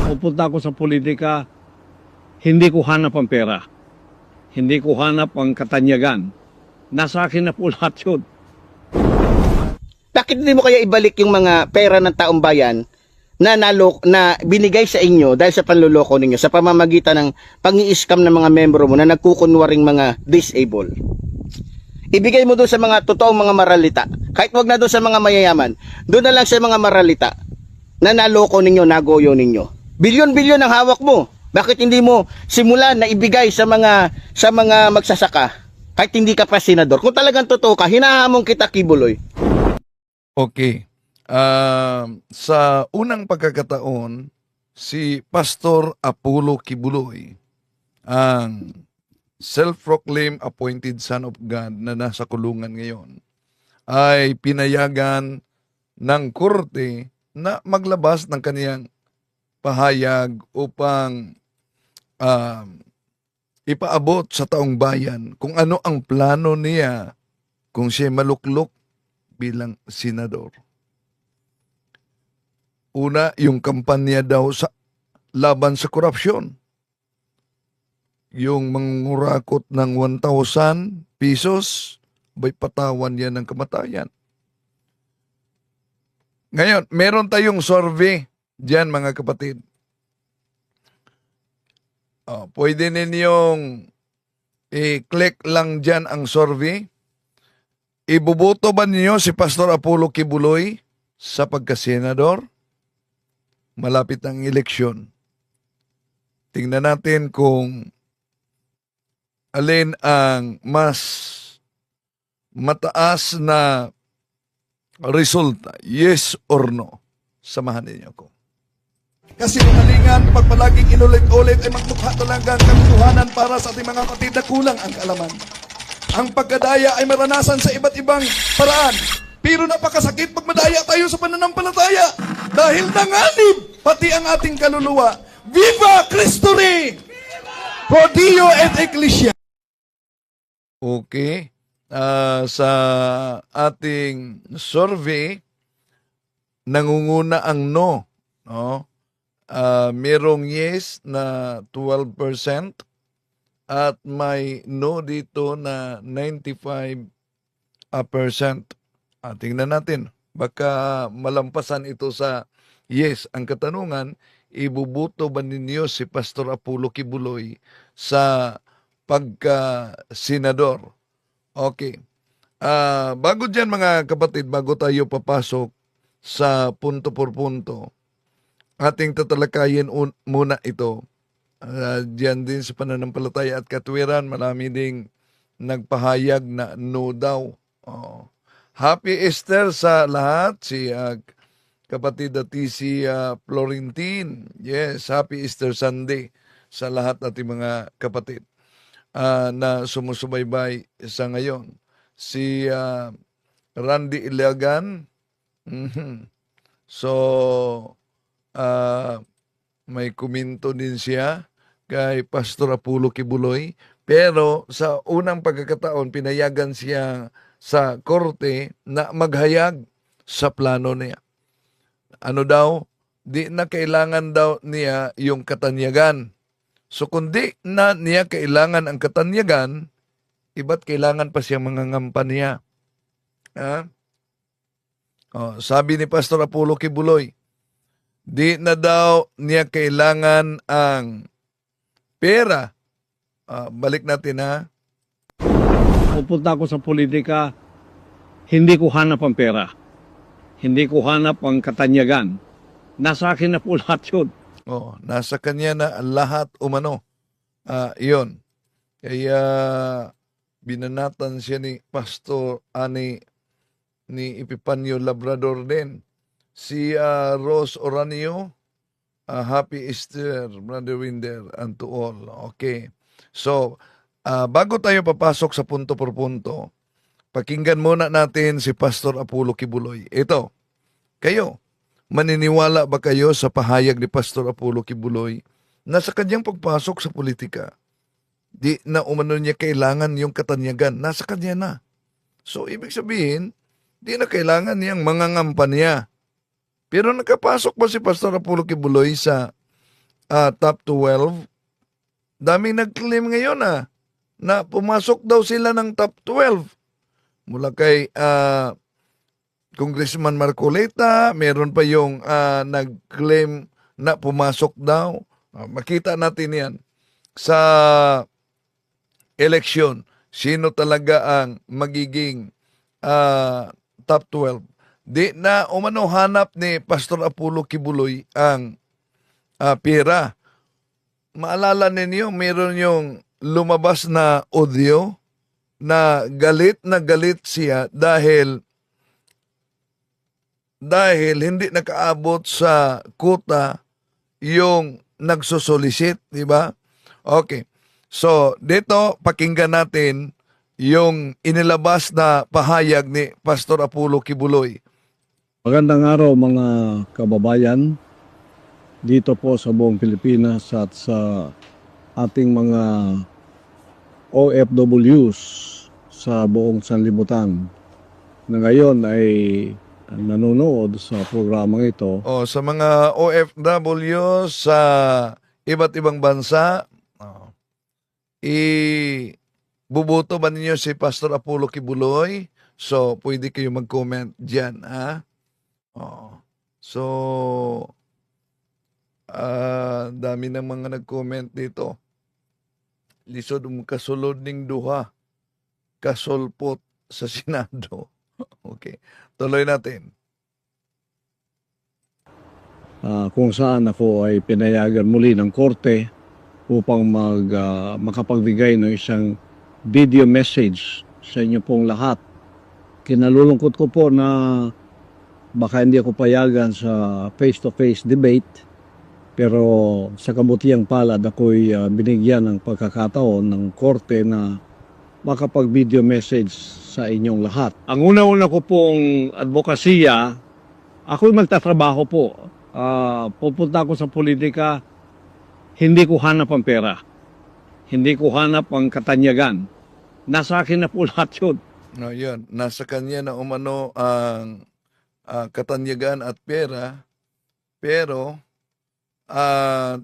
Pupunta ako sa politika, hindi ko hanap ang pera. Hindi ko hanap ang katanyagan. Nasa akin na po lahat yun. Bakit hindi mo kaya ibalik yung mga pera ng taong bayan na binigay sa inyo dahil sa panluloko ninyo sa pamamagitan ng pang-i-scam ng mga membro mo na nagkukunwaring mga disabled? Ibigay mo doon sa mga totoong mga maralita. Kahit wag na doon sa mga mayayaman. Doon na lang sa mga maralita na naloko ninyo, nagoyo ninyo. Bilyon-bilyon ang hawak mo. Bakit hindi mo simulan na ibigay sa mga magsasaka? Kahit hindi ka pa senador. Kung talagang totoo ka, hinahamon kita, Kibuloy. Okay. Sa unang pagkakataon, si Pastor Apollo Kibuloy, ang self-proclaimed appointed son of God na nasa kulungan ngayon, ay pinayagan ng korte na maglabas ng kaniyang pahayag upang ipaabot sa taong bayan kung ano ang plano niya kung siya maluklok bilang senador. Una, yung kampanya daw sa laban sa korupsyon. Yung mangurakot ng 1,000 pesos, may patawan yan ng kamatayan. Ngayon, meron tayong survey diyan mga kapatid. Pwede ninyong i-click lang diyan ang survey. Ibuboto ba ninyo si Pastor Apollo Kibuloy sa pagkasenador? Malapit ang eleksyon. Tingnan natin kung alin ang mas mataas na resulta, yes or no. Samahan ninyo ko. Kasi kalingan, pag palaging inulit-ulit ay magmukha talagang katotohanan para sa ating mga kapatid na kulang ang kaalaman. Ang pagkadaya ay maranasan sa iba't ibang paraan. Pero napakasakit pag madaya tayo sa pananampalataya. Dahil nanganib pati ang ating kaluluwa. Viva Cristo Rey! Pro Dio et Ecclesia. Okay. Sa ating survey, nangunguna ang no. No? Merong yes na 12%. At may no dito na 95%. Tingnan natin. Baka malampasan ito sa yes. Ang katanungan, ibubuto ba ninyo si Pastor Apollo Kibuloy sa pagka-senador? Okay. Bago dyan mga kapatid, bago tayo papasok sa punto por punto, ating tatalakayin muna ito. Diyan din sa pananampalataya at katwiran, marami ding nagpahayag na no daw. Happy Easter sa lahat. Si kapatid at si Florentine. Yes, Happy Easter Sunday sa lahat ating mga kapatid na sumusubaybay sa ngayon. Si Randy Ilagan. So, may komento din siya kay Pastor Apollo Kibuloy. Pero sa unang pagkakataon, pinayagan siya sa korte na maghayag sa plano niya. Ano daw? Di na kailangan daw niya yung katanyagan. So kung di na niya kailangan ang katanyagan, iba't kailangan pa siyang mangangampanya. Sabi ni Pastor Apollo Kibuloy, di na daw niya kailangan ang pera. Balik natin ha. Pupunta ako sa politika, hindi ko hanap ang pera. Hindi ko hanap ang katanyagan. Nasa akin na po lahat yun. Nasa kanya na lahat umano. Iyon. Kaya binanatan siya ni Pastor ni Epifanio Labrador din. Si Rose Oranio, Happy Easter, Brother Winder, and to all. Okay. So, bago tayo papasok sa punto por punto, pakinggan muna natin si Pastor Apollo Kibuloy. Ito, kayo, maniniwala ba kayo sa pahayag ni Pastor Apollo Kibuloy na sa kanyang pagpasok sa politika, di na umano niya kailangan yung katanyagan, nasa kanya na. So, ibig sabihin, di na kailangan niyang mangangampanya. Pero nakapasok ba si Pastor Apollo Kibuloy sa top 12. Daming nag-claim ngayon na pumasok daw sila ng top 12. Mula kay Congressman Marcoleta, meron pa yung nag-claim na pumasok daw. Makita natin yan sa election. Sino talaga ang magiging top 12. Di na umano hanap ni Pastor Apollo Kibuloy ang pera. Maalala ninyo, meron yung lumabas na audio na galit siya dahil hindi nakaabot sa quota yung nagsosolicit, di ba? Okay. So, dito pakinggan natin yung inilabas na pahayag ni Pastor Apollo Kibuloy. Magandang araw mga kababayan dito po sa buong Pilipinas at sa ating mga OFWs sa buong sanlibutan na ngayon ay nanonood sa programang ito. Sa mga OFW sa iba't ibang bansa, buboto ba ninyo si Pastor Apollo Kibuloy? So, pwede kayo mag-comment dyan, ha? So, dami ng mga nag-comment dito. Lisod kasulod ning duha, kasulpot sa Senado. Okay, tuloy natin. Kung saan ako ay pinayagan muli ng korte upang makapagbigay ng isang video message sa inyo pong lahat. Kinalulungkot ko po na baka hindi ako payagan sa face-to-face debate, pero sa kabutihang palad ako'y binigyan ng pagkakataon ng korte na makapag-video message sa inyong lahat. Ang una-una ko pong advokasya, ako'y magtatrabaho po. Pupunta ako sa politika, hindi ko hanap ang pera. Hindi ko hanap ang katanyagan. Nasa akin na po lahat yun. No, yun. Nasa kanya na umano ang katanyagan at pera. Pero,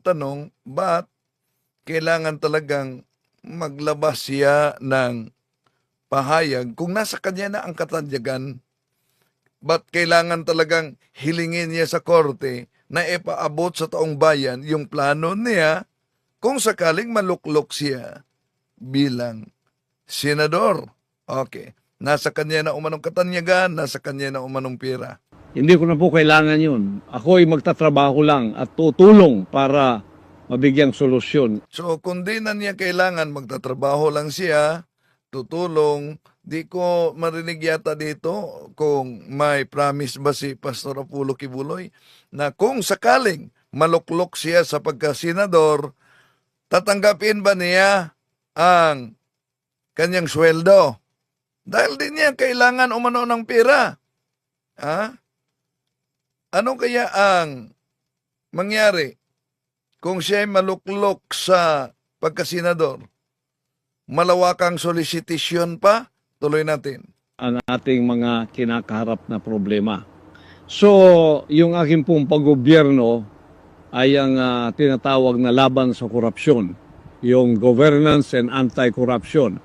tanong, ba't kailangan talagang maglabas siya ng pahayag kung nasa kanya na ang katanyagan? Ba't kailangan talagang hilingin niya sa korte na ipaabot sa taong bayan yung plano niya kung sakaling maluklok siya bilang senador? Okay. Nasa kanya na umanong katanyagan, nasa kanya na umanong pera. Hindi ko na po kailangan yun. Ako'y magtatrabaho lang at tutulong para mabigyang solusyon. So, kung di na niya kailangan, magtatrabaho lang siya, tutulong, di ko marinig yata dito kung may promise ba si Pastor Apollo Kibuloy na kung sakaling maluklok siya sa pagkasenador, tatanggapin ba niya ang kanyang sweldo? Dahil di niya kailangan umano ng pera. Ano kaya ang mangyari kung siya ay maluklok sa pagkasenador? Malawakang solicitation pa? Tuloy natin. Ang ating mga kinakaharap na problema. So, yung aking pong paggobyerno ay ang tinatawag na laban sa korupsyon, yung governance and anti-corruption.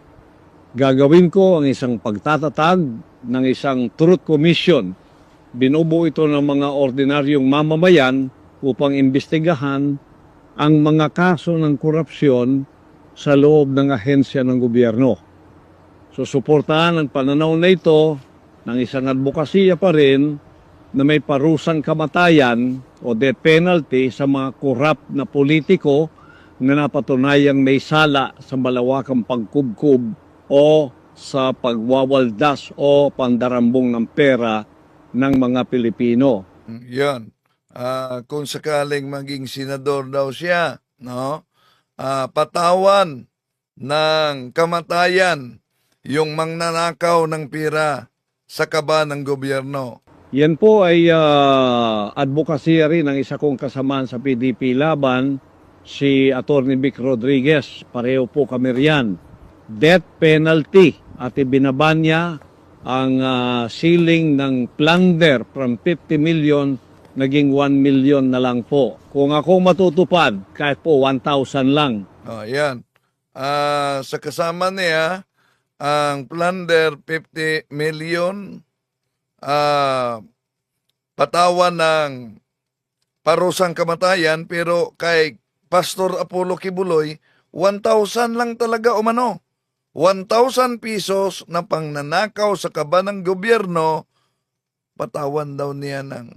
Gagawin ko ang isang pagtatatag ng isang truth commission. Binubuo ito ng mga ordinaryong mamamayan upang imbestigahan ang mga kaso ng korupsyon sa loob ng ahensya ng gobyerno. Susuportahan ang pananaw na ito ng isang advokasya pa rin na may parusang kamatayan o death penalty sa mga korap na politiko na napatunayang may sala sa malawakang pagkubkub o sa pagwawaldas o pandarambong ng pera ng mga Pilipino. Yan. Kung sakaling maging senador daw siya, no? Patawan ng kamatayan yung mangnanakaw ng pera sa kaba ng gobyerno. Yan po ay advokasya rin ng isa kong kasamaan sa PDP Laban, si Atty. Vic Rodriguez. Pareho po kami riyan. Death penalty at ibinaban niya ang ceiling ng plunder from 50 million naging 1 million na lang po. Kung ako matutupad, kahit po 1,000 lang. Yan. Sa kasama niya, ang plunder 50 million, patawan ng parusang kamatayan, pero kay Pastor Apollo Kibuloy, 1,000 lang talaga umano. 1,000 pesos na pangnanakaw sa kaba ng gobyerno, patawan daw niya ng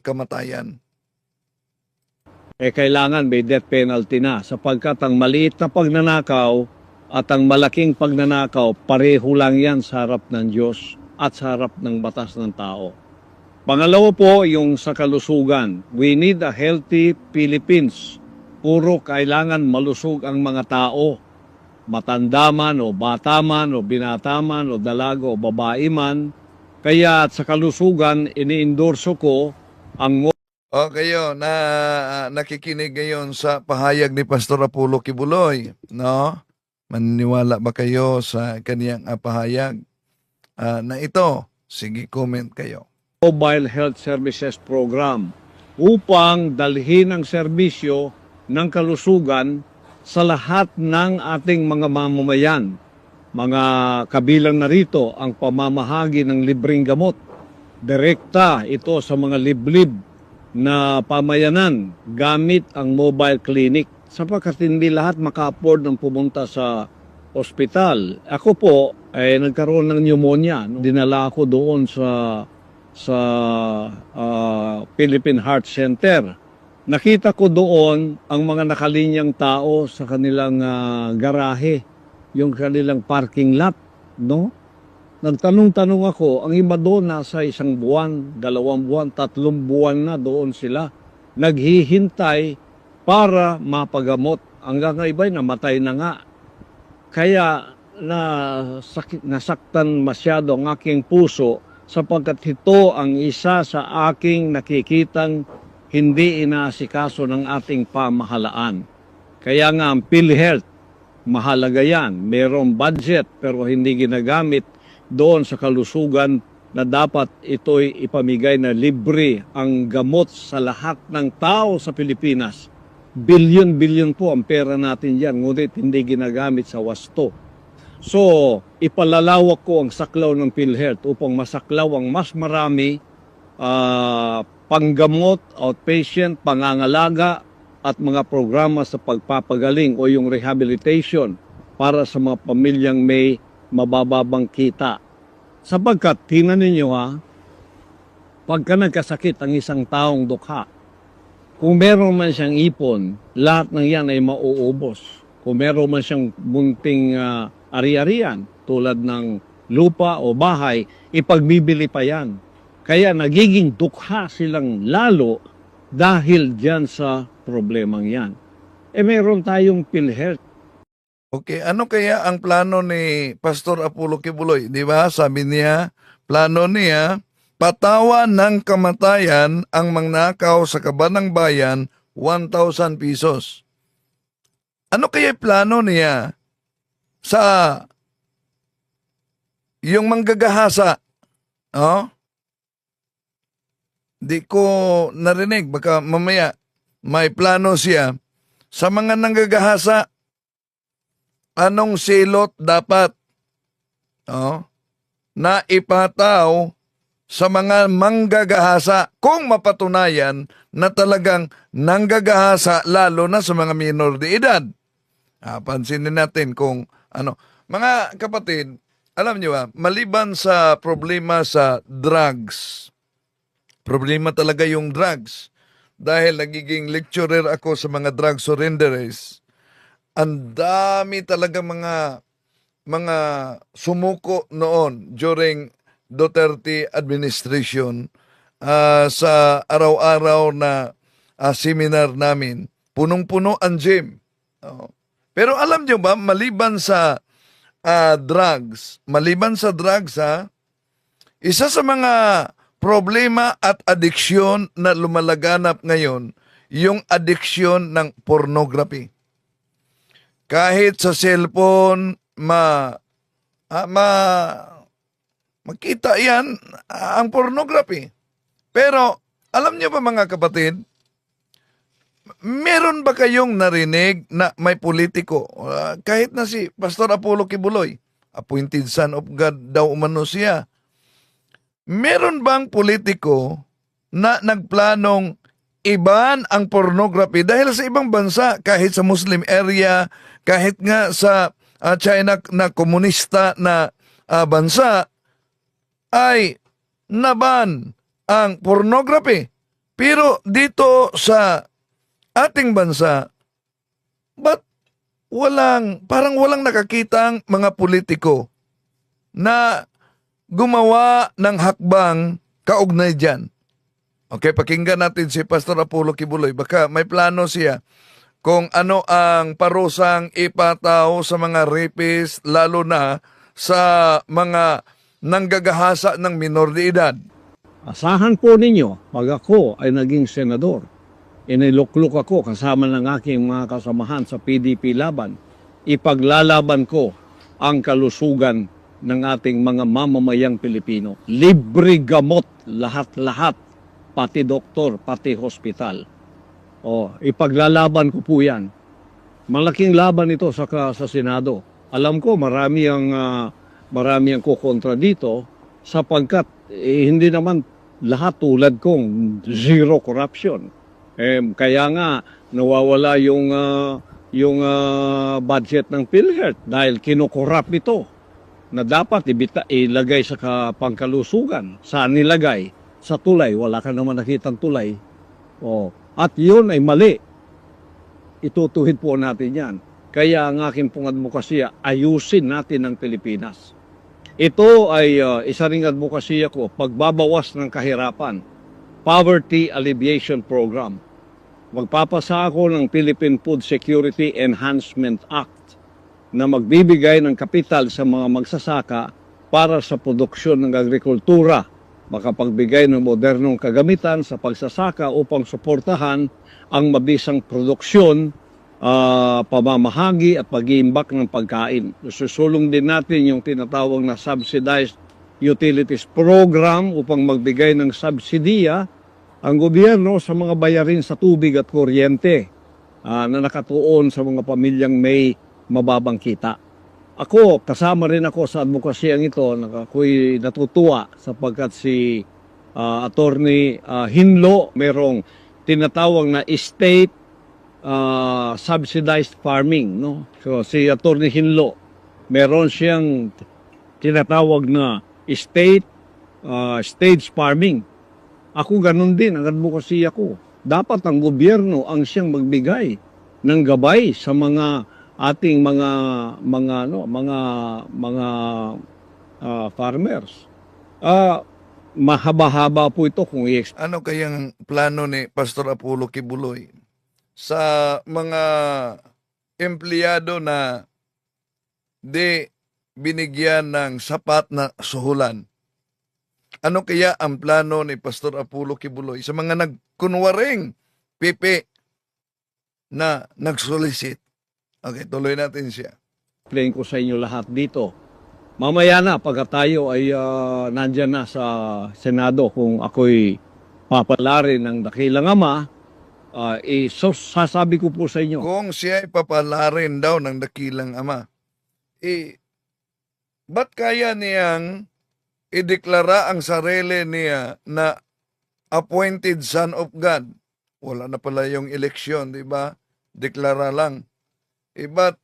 kamatayan. Kailangan may death penalty na sapagkat ang maliit na pagnanakaw at ang malaking pagnanakaw, pareho lang yan sa harap ng Diyos at sa harap ng batas ng tao. Pangalawa po, yung sa kalusugan. We need a healthy Philippines. Puro kailangan malusog ang mga tao. Matanda man o bata man o binata man o dalaga o babae man. Kaya sa kalusugan, ini-endorso ko ang O kayo, nakikinig ngayon sa pahayag ni Pastor Apollo Kibuloy, no? Maniniwala ba kayo sa kaniyang pahayag na ito? Sige, comment kayo. Mobile Health Services Program upang dalhin ang serbisyo ng kalusugan sa lahat ng ating mga mamamayan. Mga kabilang na rito ang pamamahagi ng libreng gamot. Direkta ito sa mga liblib na pamayanan gamit ang mobile clinic sapagkat hindi lahat maka-afford ng pumunta sa ospital. Ako po ay nagkaroon ng pneumonia. Dinala ako doon sa Philippine Heart Center. Nakita ko doon ang mga nakalinyang tao sa kanilang garahe, yung kanilang parking lot, no? Nagtanong-tanong ako, ang iba doon nasa 1 buwan, 2 buwan, 3 buwan na doon sila. Naghihintay para mapagamot. Hanggang iba'y namatay na nga. Kaya nasaktan masyado ang aking puso sapagkat ito ang isa sa aking nakikitang hindi inaasikaso ng ating pamahalaan. Kaya nga ang PhilHealth, mahalaga yan. Merong budget pero hindi ginagamit doon sa kalusugan na dapat ito'y ipamigay na libre ang gamot sa lahat ng tao sa Pilipinas. Bilyon-bilyon po ang pera natin yan, ngunit hindi ginagamit sa wasto. So, ipalalawak ko ang saklaw ng PhilHealth upang masaklaw ang mas marami panggamot, outpatient, pangangalaga at mga programa sa pagpapagaling o yung rehabilitation para sa mga pamilyang may mabababang kita. Sapagkat, tingnan ninyo pagka nagkasakit ang isang taong dukha, kung meron man siyang ipon, lahat ng yan ay mauubos. Kung meron man siyang munting ari-arian, tulad ng lupa o bahay, ipagbibili pa yan. Kaya nagiging dukha silang lalo dahil dyan sa problemang yan. Meron tayong PhilHealth. Okay, ano kaya ang plano ni Pastor Apollo Kibuloy? Di ba? Sabi niya, plano niya, patawan ng kamatayan ang mangnakaw sa kaba ng bayan, 1,000 pesos. Ano kaya plano niya sa yung manggagahasa? Oh? Di ko narinig, baka mamaya may plano siya sa mga nanggagahasa. Anong silot dapat na ipataw sa mga manggagahasa kung mapatunayan na talagang nanggagahasa lalo na sa mga minor de edad? Pansinin natin kung ano. Mga kapatid, alam niyo maliban sa problema sa drugs, problema talaga yung drugs dahil nagiging lecturer ako sa mga drug surrenderers. Ang dami talaga mga sumuko noon during Duterte administration sa araw-araw na seminar namin. Punong-puno ang gym. Pero alam nyo ba, maliban sa drugs, isa sa mga problema at adiksyon na lumalaganap ngayon, yung adiksyon ng pornography. Kahit sa cellphone, makita yan ang pornography. Pero Alam niyo ba mga kapatid, meron ba kayong narinig na may politiko, kahit na si Pastor Apollo Kibuloy, appointed son of God daw umano siya, meron bang politiko na nagplanong iban ang pornography dahil sa ibang bansa, kahit sa Muslim area, kahit nga sa China na komunista na bansa, ay naban ang pornography. Pero dito sa ating bansa, ba't parang walang nakakitang mga politiko na gumawa ng hakbang kaugnay dyan? Okay, pakinggan natin si Pastor Apollo Kibuloy. Baka may plano siya kung ano ang parusang ipataw sa mga rapist, lalo na sa mga nanggagahasa ng minor de edad. Asahan po ninyo, pag ako ay naging senador, inilukluk ako kasama ng aking mga kasamahan sa PDP laban, ipaglalaban ko ang kalusugan ng ating mga mamamayang Pilipino. Libre gamot, lahat-lahat, pati doktor, pati hospital. Ipaglalaban ko po yan. Malaking laban ito sa Senado. Alam ko marami ang kukontra dito sapagkat hindi naman lahat tulad kong zero corruption. Kaya nga nawawala yung budget ng PhilHealth dahil kinukorap ito na dapat ilagay sa pangkalusugan. Saan nilagay? Sa tulay. Wala ka naman nakitang tulay. At yun ay mali. Itutuhid po natin yan. Kaya ang aking pong advokasya, ayusin natin ang Pilipinas. Ito ay isa ring advokasya ko, pagbabawas ng kahirapan. Poverty Alleviation Program. Magpapasa ako ng Philippine Food Security Enhancement Act na magbibigay ng kapital sa mga magsasaka para sa produksyon ng agrikultura, makapagbigay ng modernong kagamitan sa pagsasaka upang suportahan ang mabisang produksyon, pamamahagi at pag-iimbak ng pagkain. Susulong din natin yung tinatawag na Subsidized Utilities Program upang magbigay ng subsidiya ang gobyerno sa mga bayarin sa tubig at kuryente na nakatuon sa mga pamilyang may mababang kita. Ako, kasama rin ako sa advokasyang ito, ako'y natutuwa sapagkat si Attorney Hinlo merong tinatawag na state subsidized farming, no? So si Attorney Hinlo meron siyang tinatawag na state stage farming. Ako ganun din ang advokasya ko. Dapat ang gobyerno ang siyang magbigay ng gabay sa mga ating mga farmers. Mahaba-haba po ito kung Ano kayang plano ni Pastor Apollo Kibuloy sa mga empleyado na di binigyan ng sapat na suhulan? Ano kaya ang plano ni Pastor Apollo Kibuloy sa mga nagkunwaring pipi na nagsolicit? Okay, tuloy natin siya. explain ko sa inyo lahat dito. Mamaya na, pagka tayo ay nandyan na sa Senado, kung ako'y papalarin ng dakilang ama, sasabi ko po sa inyo. Kung siya ay papalarin daw ng dakilang ama, ba't kaya niyang ideklara ang sarili niya na appointed son of God? Wala na pala yung eleksyon, di ba? Deklara lang. Ba't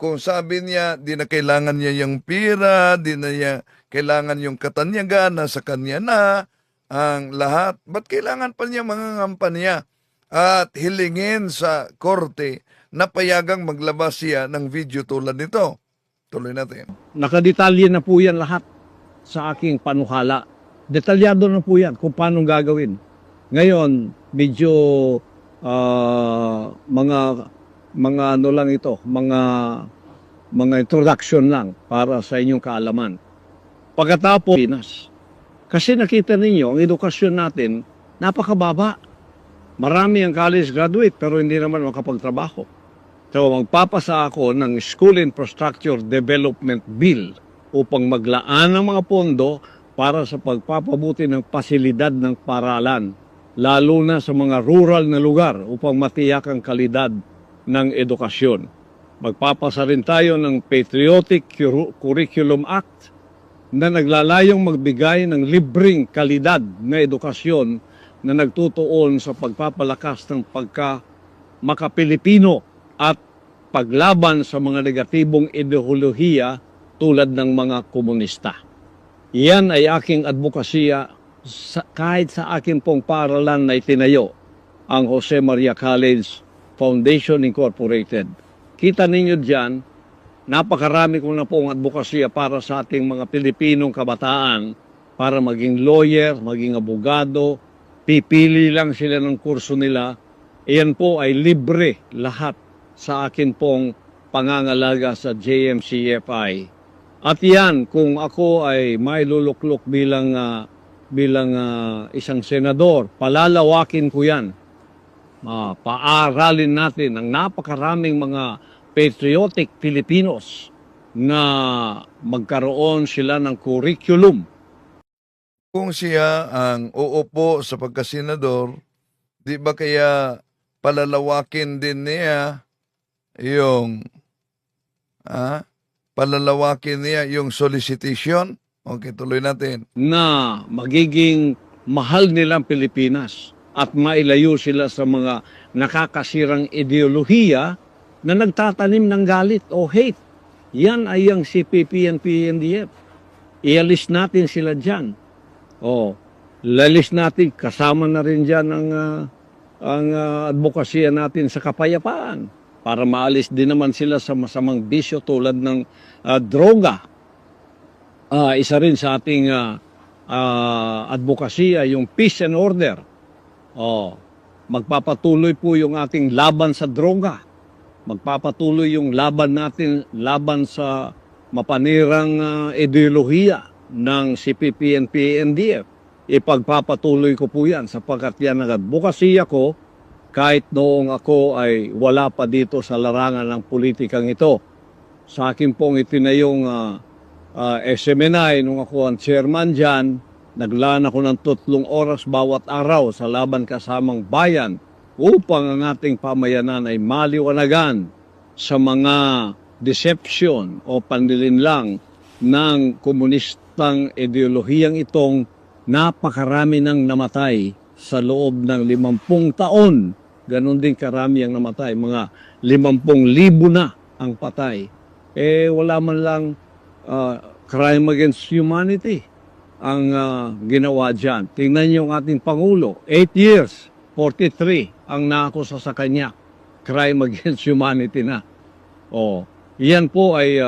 kung sabi niya, di na kailangan niya yung pira, di na niya kailangan yung katanyagan, nasa kanya na ang lahat, ba't kailangan pa niya mangangampa niya at hilingin sa korte na payagang maglabas siya ng video tulad nito? Tuloy natin. Nakadetalye na po yan lahat sa aking panuhala. Detalyado na po yan kung paano gagawin. Ngayon, medyo mga ano lang ito, mga introduction lang para sa inyong kaalaman. Pagkatapos, Pinas. Kasi nakita ninyo, ang edukasyon natin, napakababa. Marami ang college graduate pero hindi naman makapagtrabaho. So magpapasa ako ng School Infrastructure Development Bill upang maglaan ng mga pondo para sa pagpapabuti ng pasilidad ng paralan. lalo na sa mga rural na lugar upang matiyak ang kalidad ng edukasyon. Magpapasa rin tayo ng Patriotic Curriculum Act na naglalayong magbigay ng libreng kalidad na edukasyon na nagtutuon sa pagpapalakas ng makapilipino at paglaban sa mga negatibong ideolohiya tulad ng mga komunista. Iyan ay aking advokasya kahit sa aking pong paaralan na itinayo, ang Jose Maria College Foundation Incorporated. Kita ninyo dyan, napakarami ko na pong advokasya para sa ating mga Pilipinong kabataan para maging lawyer, maging abogado, pipili lang sila ng kurso nila. Iyan po ay libre lahat sa akin pong pangangalaga sa JMCFI. At yan, kung ako ay may luluklok bilang isang senador, palalawakin ko yan. Paaralin natin ang napakaraming mga patriotic Filipinos na magkaroon sila ng curriculum. Kung siya ang uupo sa pagkasenador, di ba kaya palalawakin din niya yung solicitation? Okay, tuloy natin. Na magiging mahal nilang Pilipinas at mailayo sila sa mga nakakasirang ideolohiya na nagtatanim ng galit o hate. Yan ay ang CPP and PNDF. Ialis natin sila dyan. Lalis natin, kasama na rin dyan ang advokasya natin sa kapayapaan para maalis din naman sila sa masamang bisyo tulad ng droga. Isa rin sa ating advokasya yung peace and order. Magpapatuloy po yung ating laban sa droga. Magpapatuloy yung laban natin, laban sa mapanirang ideolohiya ng CPP and PNDF. Ipagpapatuloy ko po yan sapagkat yan ang advokasya ko kahit noong ako ay wala pa dito sa larangan ng politikang ito. Sa akin pong itinayong SMNI nung ako ang chairman dyan, naglaan ako ng 3 oras bawat araw sa laban kasamang bayan upang ang ating pamayanan ay maliwanagan sa mga deception o panlilinlang ng komunistang ideolohiyang itong napakarami nang namatay sa loob ng 50 taon. Ganon din karami ang namatay, mga 50,000 na ang patay. Wala man lang crime against humanity ang ginawa dyan. Tingnan niyo ang ating Pangulo, 8 years, 43 ang naakusa sa kanya. Crime against humanity na. Yan po ay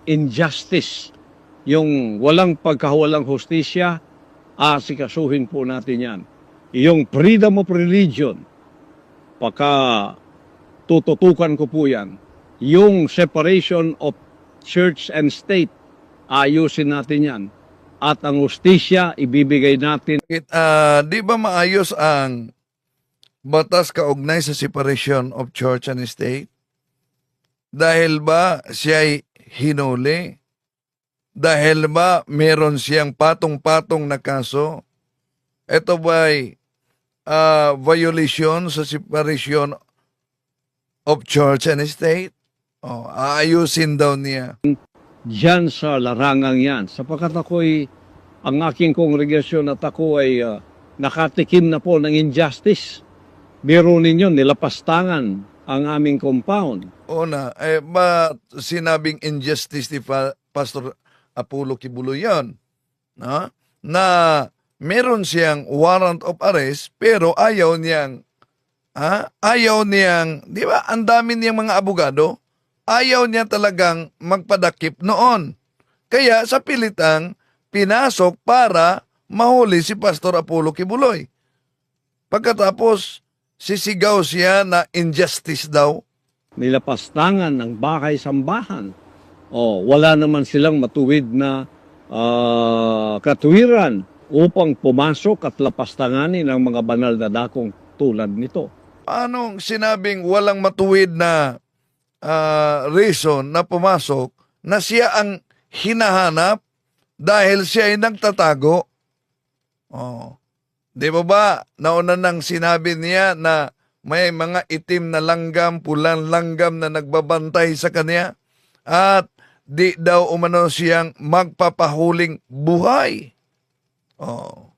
injustice. Yung walang pagkawalang hustisya, asikasuhin po natin yan. Yung freedom of religion, tututukan ko po yan. Yung separation of church and state, ayusin natin yan. At ang hustisya, ibibigay natin. Di ba maayos ang batas kaugnay sa separation of church and state? Dahil ba siya'y hinuli? Dahil ba meron siyang patong-patong na kaso? Ito ba'y violation sa separation of church and state? Aayusin daw niya. Diyan sa larangang yan. Sapagkat ang aking kongregasyon at ako ay nakatikim na po ng injustice. Biro ninyo, nilapastangan ang aming compound. Ba sinabing injustice ni Pastor Apollo Kibuloy yan? Na meron siyang warrant of arrest pero ayaw niyang, di ba, ang dami niyang mga abogado, ayaw niya talagang magpadakip noon. Kaya sa pilitang pinasok para mahuli si Pastor Apollo Kibuloy. Pagkatapos, sisigaw siya na injustice daw. Nilapastangan ng bakay-sambahan. Wala naman silang matuwid na katuwiran upang pumasok at lapastanganin ang mga banal na dakong tulad nito. Anong sinabing walang matuwid na reason na pumasok na siya ang hinahanap dahil siya ay nagtatago? Di ba ba, nauna nang sinabi niya na may mga itim na langgam, pulang langgam na nagbabantay sa kanya at di daw umano siyang magpapahuling buhay. Oh.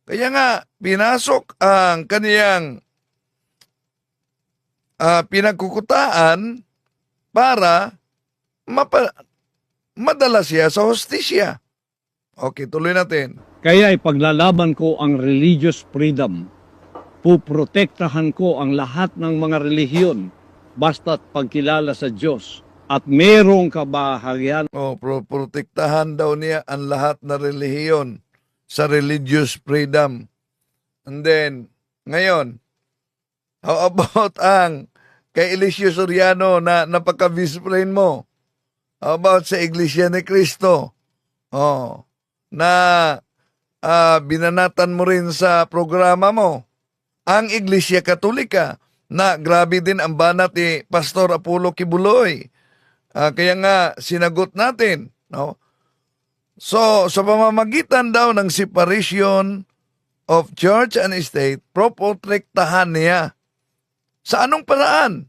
Kaya nga, pinasok ang kaniyang pinagkukutaan para madala siya sa hostisya. Okay, tuloy natin. Kaya ipaglalaban ko ang religious freedom. Puprotektahan ko ang lahat ng mga relihiyon basta't pagkilala sa Diyos at merong kabahagian. Protektahan daw niya ang lahat na relihiyon sa religious freedom. And then, ngayon, how about ang kay Eliseo Soriano na napaka-vice-friend mo? How about sa Iglesia ni Cristo? Na binanatan mo rin sa programa mo. Ang Iglesia Katolika na grabe din ang banat ni Pastor Apollo Kibuloy. Kaya nga sinagot natin. No? So, sa pamamagitan daw ng separation of church and state, protektahan niya. Sa anong paraan?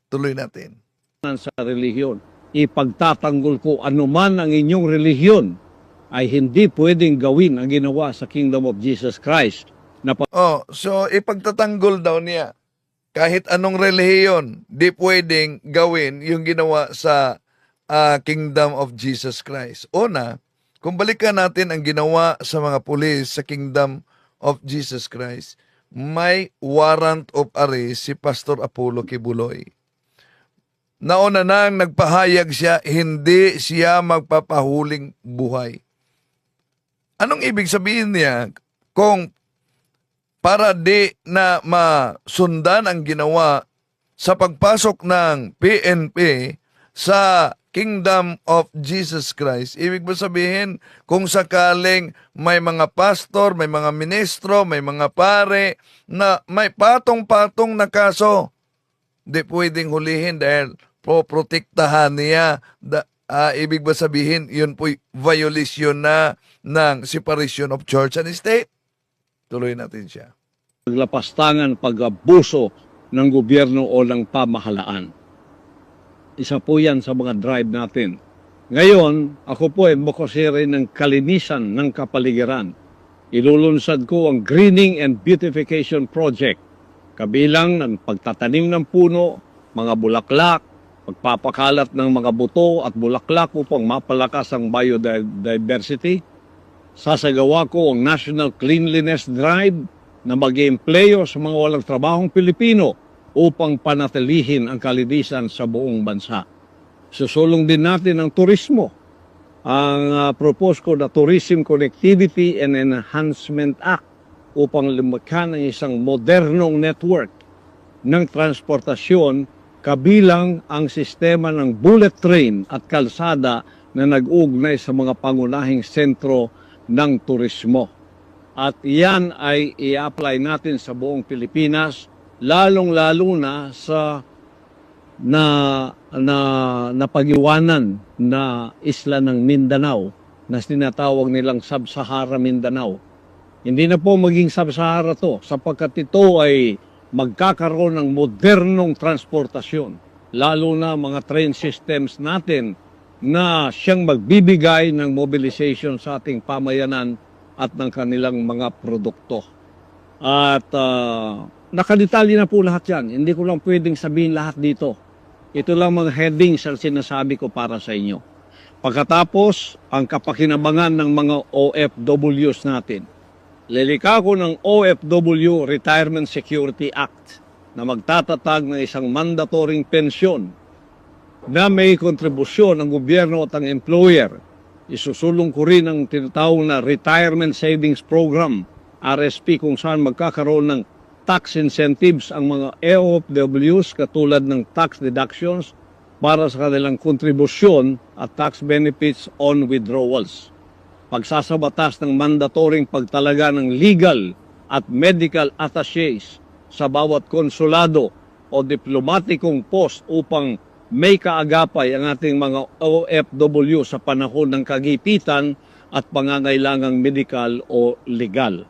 Tuloy natin. Sa relihiyon, ipagtatanggol ko anuman ang inyong relihiyon ay hindi pwedeng gawin ang ginawa sa Kingdom of Jesus Christ. So ipagtatanggol daw niya. Kahit anong relihiyon, di pwedeng gawin yung ginawa sa Kingdom of Jesus Christ. Una, kung balikan natin ang ginawa sa mga pulis sa Kingdom of Jesus Christ, may warrant of arrest si Pastor Apollo Kibuloy. Nauna nang nagpahayag siya, hindi siya magpapahuling buhay. Anong ibig sabihin niya kung para di na masundan ang ginawa sa pagpasok ng PNP sa Kingdom of Jesus Christ? Ibig ba sabihin kung sakaling may mga pastor, may mga ministro, may mga pare na may patong-patong na kaso, di pwedeng hulihin dahil protektahan niya. Ibig ba sabihin yun po'y violation na ng separation of church and state? Tuloy natin siya. Paglapastangan, pag-abuso ng gobyerno o ng pamahalaan. Isa po yan sa mga drive natin. Ngayon, ako po ay mukosiri ng kalinisan ng kapaligiran. Ilulunsad ko ang Greening and Beautification Project. Kabilang ng pagtatanim ng puno, mga bulaklak, pagpapakalat ng mga buto at bulaklak upang mapalakas ang biodiversity. Sasagawa ko ang National Cleanliness Drive na mag-iempleyo sa mga walang trabahong Pilipino upang panatilihin ang kalinisan sa buong bansa. Susulong din natin ang turismo. Ang propose ko na Tourism Connectivity and Enhancement Act upang lumikha ng isang modernong network ng transportasyon kabilang ang sistema ng bullet train at kalsada na nag-ugnay sa mga pangunahing sentro ng turismo. At yan ay i-apply natin sa buong Pilipinas, lalong-lalo na sa napag-iwanan na isla ng Mindanao na tinatawag nilang Sub-Sahara Mindanao. Hindi na po maging Sub-Sahara to sapagkat ito ay magkakaroon ng modernong transportasyon, lalo na mga train systems natin na siyang magbibigay ng mobilization sa ating pamayanan at ng kanilang mga produkto. At nakadetalye na po lahat yan. Hindi ko lang pwedeng sabihin lahat dito. Ito lang mga headings ang sinasabi ko para sa inyo. Pagkatapos, ang kapakinabangan ng mga OFWs natin. Lilikha ko ng OFW Retirement Security Act na magtatatag ng isang mandatoring pensyon na may kontribusyon ng gobyerno at ang employer. Isusulong ko rin ang tinatawag na Retirement Savings Program, RSP, kung saan magkakaroon ng tax incentives ang mga OFWs katulad ng tax deductions para sa kanilang kontribusyon at tax benefits on withdrawals. Pagsasabatas ng mandatoring pagtalaga ng legal at medical attaches sa bawat konsulado o diplomatikong post upang may kaagapay ang ating mga OFW sa panahon ng kagipitan at pangangailangang medikal o legal.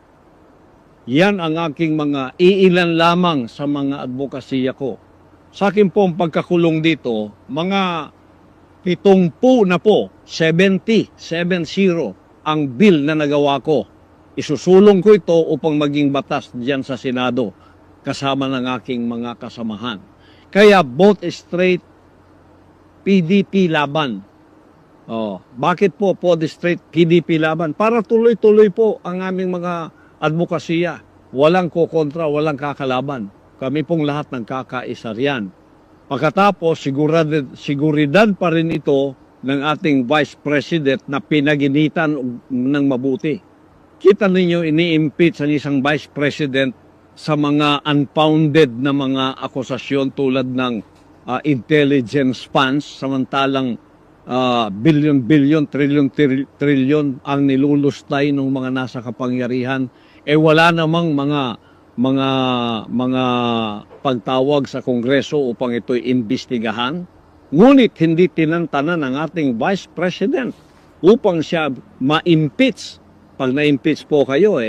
Yan ang aking mga iilan lamang sa mga advokasya ko. Sa akin po ang pagkakulong dito, mga 70 na po, 70 ang bill na nagawa ko. Isusulong ko ito upang maging batas diyan sa Senado kasama ng aking mga kasamahan. Kaya both straight PDP laban. Bakit po straight PDP laban? Para tuloy-tuloy po ang aming mga advokasya. Walang kokontra, walang kakalaban. Kami pong lahat ng kakaisa riyan. Pagkatapos, siguridad pa rin ito ng ating Vice President na pinaginitan ng mabuti. Kita ninyo, ini-impeach ang isang Vice President sa mga unfounded na mga akusasyon tulad ng intelligence funds, samantalang billion, trillion ang nilulustay ng mga nasa kapangyarihan. Wala namang mga pagtawag sa Kongreso upang ito'y imbestigahan. Ngunit hindi tinantanan ng ating Vice President upang siya ma-impeach. Pag na-impeach po kayo,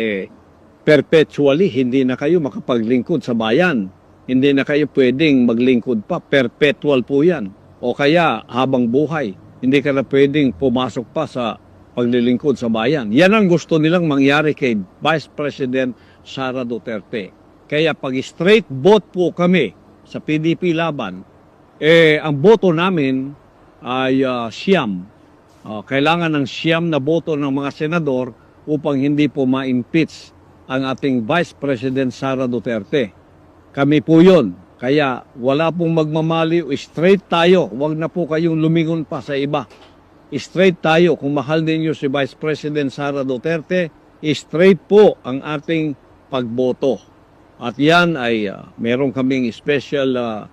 perpetually hindi na kayo makapaglingkod sa bayan. Hindi na kayo pwedeng maglingkod pa. Perpetual po yan. O kaya habang buhay, hindi ka na pwedeng pumasok pa sa paglilingkod sa bayan. Yan ang gusto nilang mangyari kay Vice President Sara Duterte. Kaya pag straight vote po kami sa PDP laban, ang boto namin ay siyam. Kailangan ng siyam na boto ng mga senador upang hindi po ma-impeach ang ating Vice President Sara Duterte. Kami po yun. Kaya wala pong magmamaliw, straight tayo. Huwag na po kayong lumingon pa sa iba. Straight tayo. Kung mahal ninyo si Vice President Sara Duterte, straight po ang ating pagboto. At yan ay meron kaming special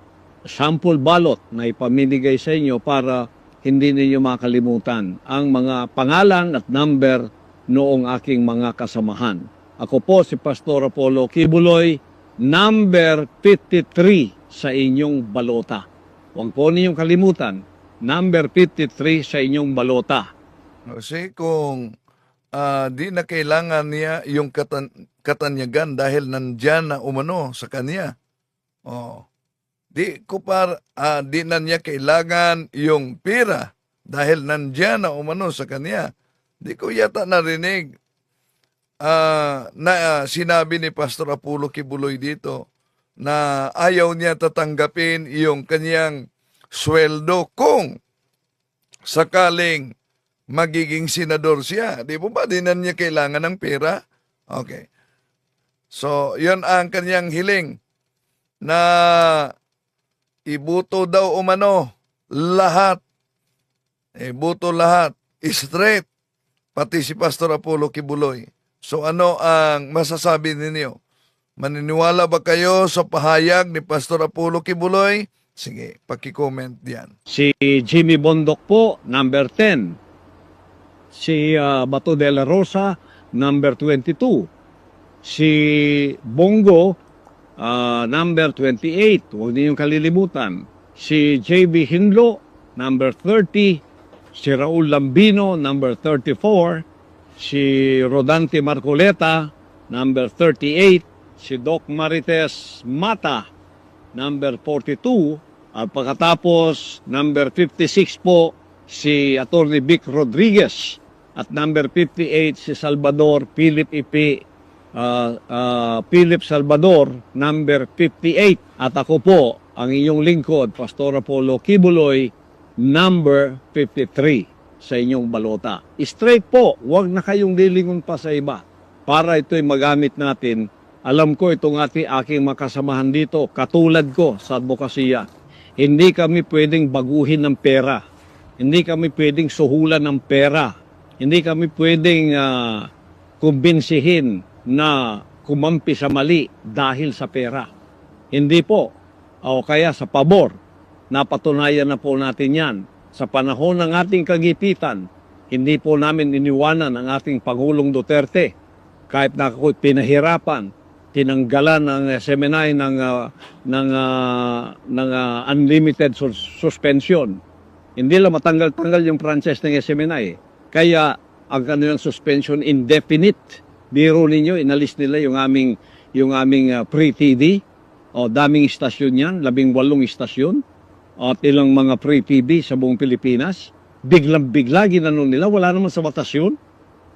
sample ballot na ipamimigay sa inyo para hindi ninyo makalimutan ang mga pangalan at number noong aking mga kasamahan. Ako po si Pastor Apollo Kibuloy, number 53 sa inyong balota. Huwag po ninyong kalimutan, number 53 sa inyong balota. Kasi kung di na kailangan niya yung katanyagan dahil nandyan na umano sa kanya. Di na niya kailangan yung pera dahil nandyan na umano sa kanya. Di ko yata narinig na sinabi ni Pastor Apollo Kibuloy dito na ayaw niya tatanggapin yung kanyang sweldo kung sakaling magiging senador siya. Di po ba? Di na niya kailangan ng pera? Okay. So, yun ang kanyang hiling na ibuto daw umano lahat. Ibuto lahat. Straight. Pati si Pastor Apollo Kibuloy. So, ano ang masasabi ninyo? Maniniwala ba kayo sa pahayag ni Pastor Apollo Kibuloy? Sige, paki-comment diyan. Si Jimmy Bondoc po, number 10. Si Bato de la Rosa, number 22. Si Bongo, number 28. Huwag niyong kalilimutan. Si J.B. Hinlo, number 30. Si Raul Lambino, number 34. Si Rodante Marcoleta, number 38. Si Doc Marites Mata, number 42. At pagkatapos, number 56 po, si Atty. Vic Rodriguez. At number 58, si Salvador Philip Philip Salvador, number 58. At ako po, ang inyong lingkod, Pastor Apollo Kibuloy, number 53 sa inyong balota. Straight po, huwag na kayong lilingon pa sa iba. Para ito'y magamit natin. Alam ko itong aking makasamahan dito, katulad ko sa advokasya. Hindi kami pwedeng baguhin ng pera. Hindi kami pwedeng suhulan ng pera. Hindi kami pwedeng kumbinsihin na kumampi sa mali dahil sa pera. Hindi po. O kaya sa pabor. Napatunayan na po natin yan. Sa panahon ng ating kagipitan, hindi po namin iniwanan ang ating Pangulong Duterte. Kahit na ako'y pinahirapan, tinanggalan ng SMNI ng unlimited suspension. Hindi lang matanggal-tanggal yung franchise ng SMNI. Kaya ang kanilang suspension indefinite. Biro ninyo, inalis nila yung aming pre-TD. O, daming istasyon yan, 18 istasyon. At ilang mga pre-TD sa buong Pilipinas. Biglang-bigla, ginano nila, wala naman sa batas yun.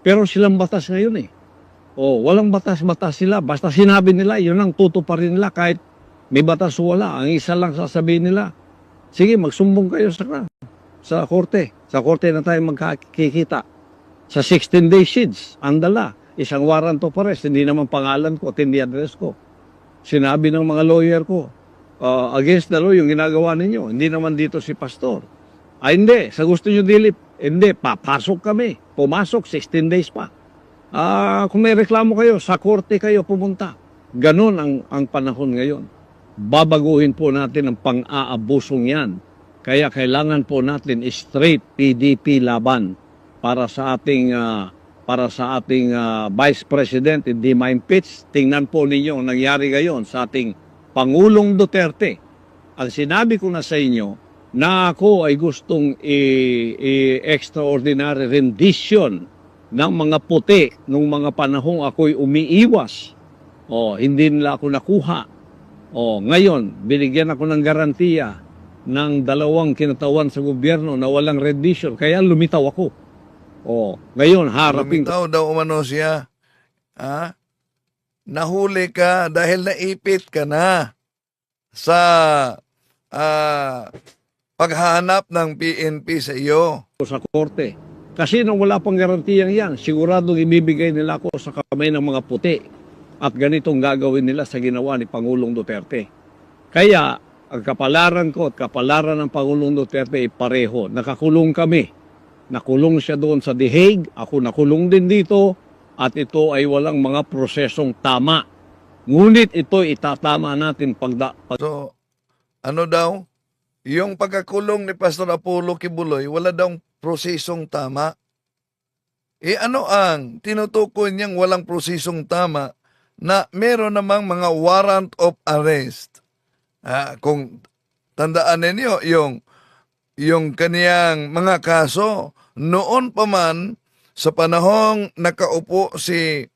Pero silang batas ngayon eh. O, walang batas-batas sila. Basta sinabi nila, yun ang tutuparin nila kahit may batas o wala. Ang isa lang sasabihin nila, sige, magsumbong kayo sa korte. Sa korte na tayo magkikita. Sa 16-day siege, andala. Isang warrant of arrest, hindi naman pangalan ko at hindi address ko. Sinabi ng mga lawyer ko, against the law yung ginagawa ninyo. Hindi naman dito si pastor. Hindi, sa gusto nyo dilip. Hindi, papasok kami. Pumasok, 16 days pa. Kung may reklamo kayo, sa korte kayo pumunta. Ganon ang panahon ngayon. Babaguhin po natin ang pang-aabusong yan. Kaya kailangan po natin straight PDP laban para sa ating Vice President, hindi ma-impeach. Tingnan po ninyo ang nangyari ngayon sa ating Pangulong Duterte. Ang sinabi ko na sa inyo na ako ay gustong extraordinary rendition ng mga puti nung mga panahong ako'y umiiwas. Hindi nila ako nakuha. Ngayon, binigyan ako ng garantiya ng 2 kinatawan sa gobyerno na walang rendition. Kaya lumitaw ako. Ngayon, harapin ko. Lumitaw daw umano siya. Nahuli ka dahil naipit ka na sa paghahanap ng PNP sa iyo. Sa korte. Kasi nung wala pang garantiyang yan, siguradong ibibigay nila ako sa kamay ng mga puti. At ganitong gagawin nila sa ginawa ni Pangulong Duterte. Kaya, ang kapalaran ko at kapalaran ng Pangulong Duterte ay pareho. Nakakulong kami. Nakulong siya doon sa The Hague. Ako nakulong din dito. At ito ay walang mga prosesong tama. Ngunit ito itatama natin So, ano daw? Yung pagkakulong ni Pastor Apollo Kibuloy, wala daw prosesong tama. Ano ang tinutukoy niyang walang prosesong tama na meron namang mga warrant of arrest? Kung tandaan ninyo, yung kaniyang mga kaso, noon pa man sa panahong nakaupo si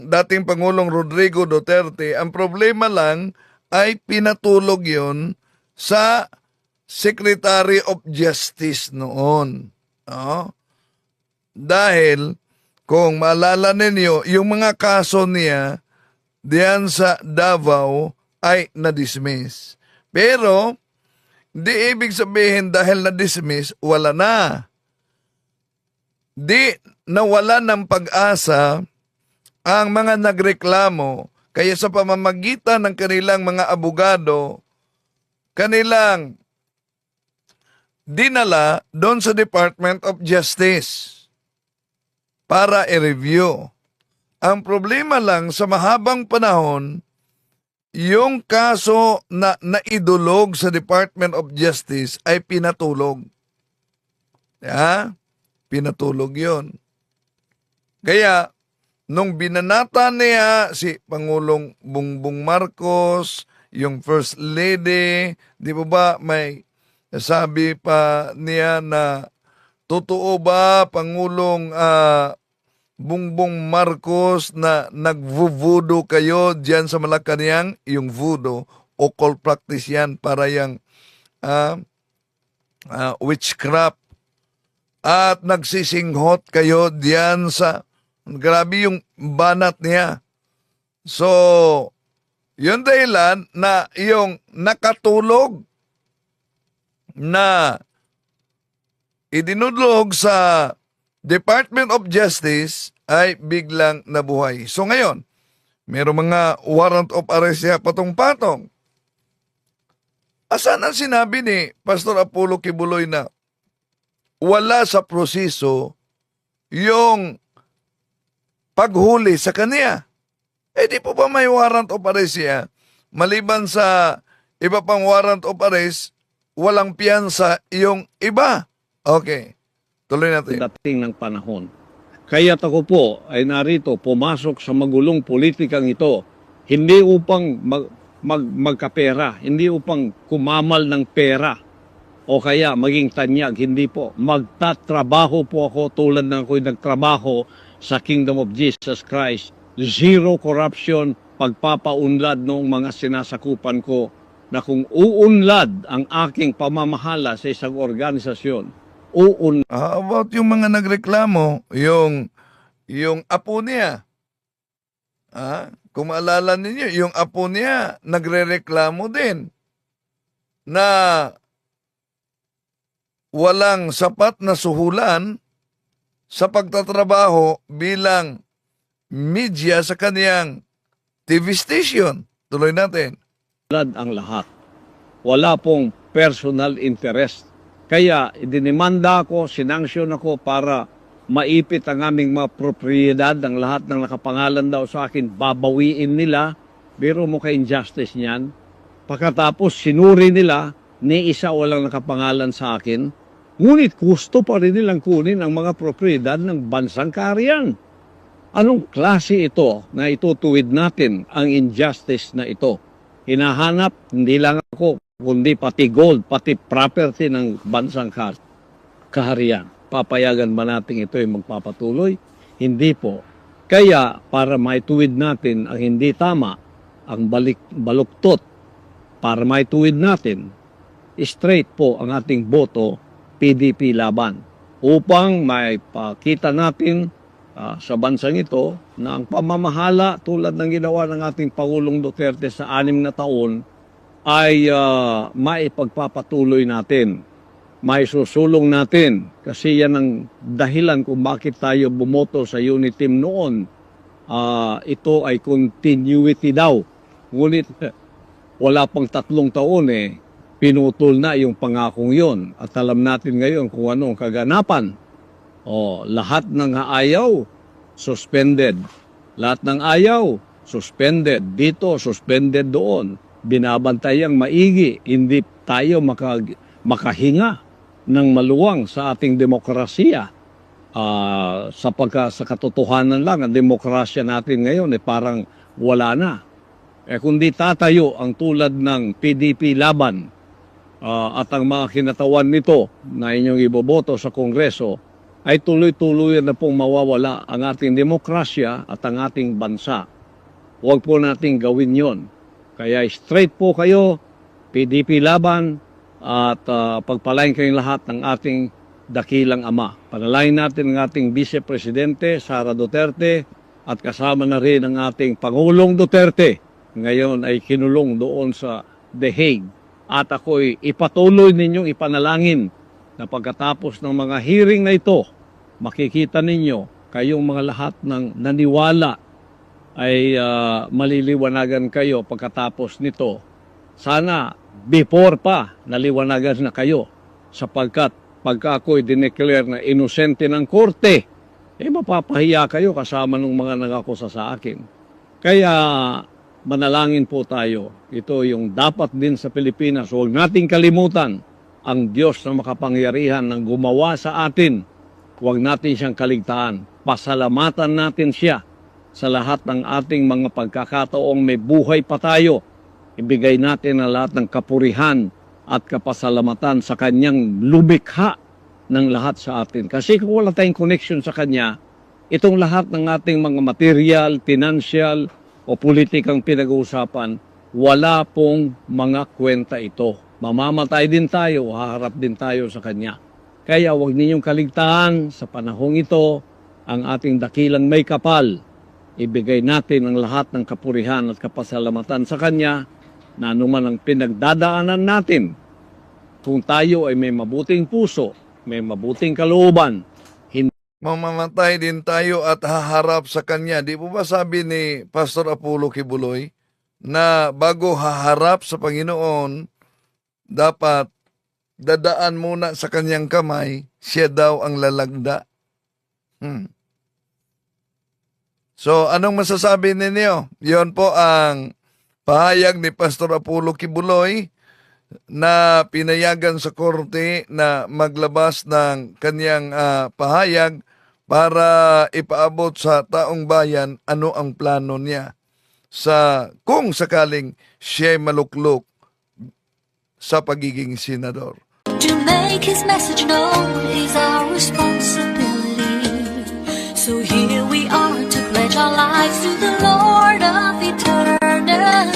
dating Pangulong Rodrigo Duterte, ang problema lang ay pinatulog yon sa Secretary of Justice noon. Dahil, kung maalala ninyo, yung mga kaso niya diyan sa Davao ay na-dismiss. Pero, di ibig sabihin dahil na-dismiss, wala na. Di nawala ng pag-asa ang mga nagreklamo, kaya sa pamamagitan ng kanilang mga abogado, kanilang dinala doon sa Department of Justice para i-review. Ang problema lang sa mahabang panahon, yung kaso na naidulog sa Department of Justice ay pinatulog. Pinatulog yon. Kaya, nung binanata niya si Pangulong Bongbong Marcos, yung First Lady, di ba may sabi pa niya na totoo ba Pangulong Bongbong Marcos na nagvuvudo kayo diyan sa Malacanang? Yung voodoo, occult practice yan para yung witchcraft. At nagsisinghot kayo diyan sa, grabe yung banat niya. So, yun dahilan na yung nakatulog na idinudlog sa Department of Justice ay biglang nabuhay. So ngayon, mayroong mga warrant of arrest siya patong-patong. Asan ang sinabi ni Pastor Apollo Kibuloy na wala sa proseso yung paghuli sa kanya? Di po ba may warrant of arrest siya? Maliban sa iba pang warrant of arrest, walang piyansa yung iba. Okay, tuloy natin. Dating ng panahon. Kaya't ako po ay narito, pumasok sa magulong politikang ito, hindi upang magkapera, hindi upang kumamal ng pera, o kaya maging tanyag. Hindi po. Magtatrabaho po ako tulad ng ako'y nagtrabaho sa Kingdom of Jesus Christ. Zero corruption, pagpapaunlad ng mga sinasakupan ko na kung uunlad ang aking pamamahala sa isang organisasyon, How about yung mga nagreklamo, yung apo niya? Kung maalala ninyo, yung apo niya nagrereklamo din na walang sapat na suhulan sa pagtatrabaho bilang media sa kaniyang TV station. Tuloy natin. unlad ang lahat. Wala pong personal interest. Kaya idinimanda ako, sinanksyon ako para maipit ang aming mga propriedad, ang lahat ng nakapangalan daw sa akin, babawiin nila. Biro mo ka-injustice niyan. Pagkatapos sinuri nila, ni isa walang nakapangalan sa akin. Ngunit gusto pa rin nilang kunin ang mga propriedad ng bansang kaharian. Anong klase ito na itutuwid natin ang injustice na ito? Hinahanap, hindi lang ako, kundi pati gold, pati property ng bansang kaharian. Papayagan ba natin ito yung magpapatuloy? Hindi po. Kaya para maituwid natin ang hindi tama, ang baluktot, para maituwid natin, straight po ang ating boto, PDP laban. Upang may pakita natin sa bansang ito na ang pamamahala tulad ng ginawa ng ating Pangulong Duterte sa 6 na taon ay maipagpapatuloy natin. May susulong natin kasi yan ang dahilan kung bakit tayo bumoto sa unit team noon. Ito ay continuity daw. Ngunit wala pang 3 taon pinutol na yung pangakong yon. At alam natin ngayon kung anong kaganapan. Lahat ng ayaw, suspended. Lahat ng ayaw, suspended. Dito, suspended doon. Binabantayang maigi. Hindi tayo makahinga ng maluwang sa ating demokrasya. Sa katotohanan lang, ang demokrasya natin ngayon parang wala na. Kundi tatayo ang tulad ng PDP laban at ang mga kinatawan nito na inyong iboboto sa Kongreso, ay tuloy-tuloy na pong mawawala ang ating demokrasya at ang ating bansa. Huwag po nating gawin yon. Kaya straight po kayo, PDP laban, at pagpalain kayong lahat ng ating dakilang ama. Panalain natin ang ating Vice Presidente, Sara Duterte, at kasama na rin ang ating Pangulong Duterte. Ngayon ay kinulong doon sa The Hague. At ako'y ipatuloy ninyong ipanalangin na pagkatapos ng mga hearing na ito, makikita ninyo kayong mga lahat ng naniwala ay maliliwanagan kayo pagkatapos nito. Sana before pa naliwanagan na kayo sapagkat pagka ako'y dineclare na inosente ng korte, mapapahiya kayo kasama ng mga nagakusa sa akin. Kaya manalangin po tayo. Ito yung dapat din sa Pilipinas. Huwag nating kalimutan ang Diyos na makapangyarihan ng gumawa sa atin. Huwag natin siyang kaligtaan. Pasalamatan natin siya sa lahat ng ating mga pagkakataong may buhay pa tayo. Ibigay natin ang lahat ng kapurihan at kapasalamatan sa kanyang lumikha ng lahat sa atin. Kasi kung wala tayong connection sa kanya, itong lahat ng ating mga material, financial, o politikang pinag-uusapan, wala pong mga kwenta ito. Mamamatay din tayo, haharap din tayo sa Kanya. Kaya huwag ninyong kaligtaan sa panahong ito ang ating dakilang may kapal. Ibigay natin ang lahat ng kapurihan at kapasalamatan sa Kanya na anuman ang pinagdadaanan natin. Kung tayo ay may mabuting puso, may mabuting kalooban, Mamamatay din tayo at haharap sa Kanya. Di po ba sabi ni Pastor Apollo Kibuloy na bago haharap sa Panginoon, dapat dadaan muna sa Kanyang kamay, siya daw ang lalagda. So, anong masasabi ninyo? Yon po ang pahayag ni Pastor Apollo Kibuloy na pinayagan sa korte na maglabas ng kanyang pahayag para ipaabot sa taong bayan ano ang plano niya sa kung sakaling siya'y maluklok sa pagiging senador. To make his message known is our responsibility. So here we are to pledge our lives to the Lord of eternity.